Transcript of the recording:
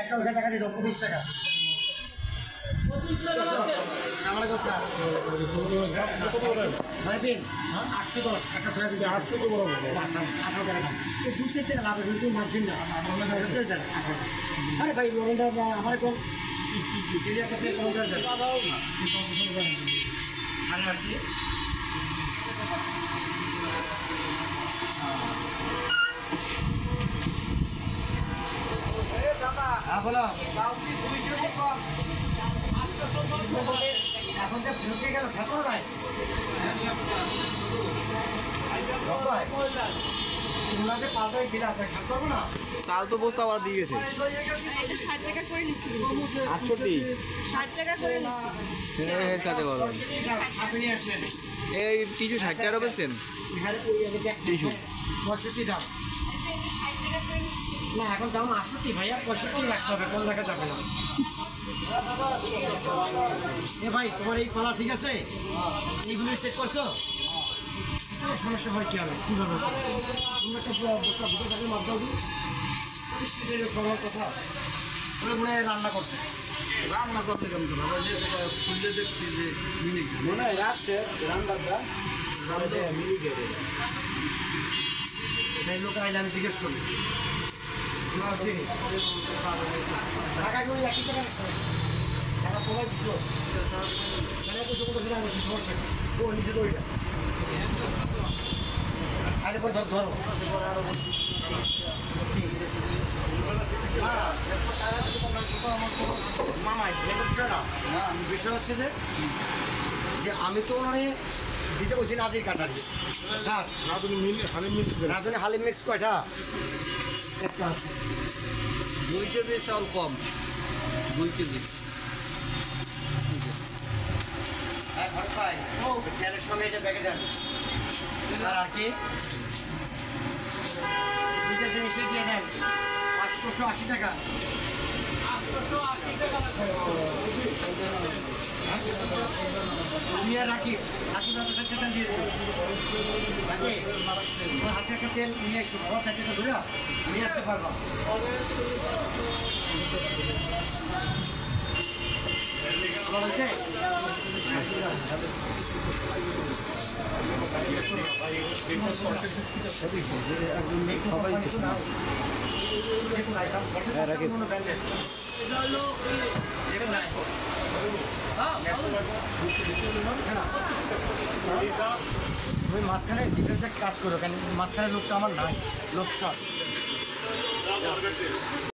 একটা ওইখানে টাকা দিত 25 টাকা। সালামালাইকুম স্যার। সয়াবিন 810 একটা সয়াবিন 800 তো বড় বড় 18 টাকা দাম। এই দুধ সেটা লাভ কিন্তু মার্জিন না। আরে ভাই আমার কোন এরিয়া কাছে কোন জায়গা দাও না। খানা আছে। হ্যাঁ বলো এখন যে ঢুকে গেল ঠাকুর নাই তোমরা যে পাল্টাই ছিল ঠাক করবো না চাল তো বস্তা আবার দিয়ে গেছে 60 টাকা করে নিচ্ছি 68 60 টাকা করে নিচ্ছি কাতে বলো আপনি আসেন এই টিস্যু 60 টাকা বেচছেন টিস্যু 65 দাম না এখন দাম 68 ভাইয়া 65 রাখতে হবে কম রাখা যাবে না এ ভাই তোমার এই পালা ঠিক আছে এইগুলো চেক করছো সমস্যা হয় কি হবে কীভাবে তোমরা একটা বুঝে থাকে মাপদাও দিই সময় কথা ওরা মনে হয় রান্না করতে কেমন খুঁজে দেখছি যে মনে হয় রাখছে রান্নাটা লোক আইলে আমি জিজ্ঞেস করি টাকাগুলো একই টাকা টাকা তোমার দিচ্ছ মানে এত সমস্যা ও নিজে তো ওইটা আরে পর ধরো মামাই না বিষয় হচ্ছে যে আমি তো মানে দিতে বলছি নাজির কাটার স্যার রাঁধুনি হালিম মিক্স কয়টা একটা আছে 2 কেজি চাল কম 2 কেজি তেলের সঙ্গে এটা ব্যাগে দেন স্যার আর কি দুইটা জিনিসে দিয়ে দেন 880 টাকা নিয়ে রাখি তেল দিয়ে দেবো রাখি তোমার হাতে একটা তেল নিয়ে একশো বড় চারটে ধরে নিয়ে আসতে পারবা তুমি মাঝখানে ডিফেন্সে কাজ করো কেন মাঝখানে লোকটা আমার নাই লোক শট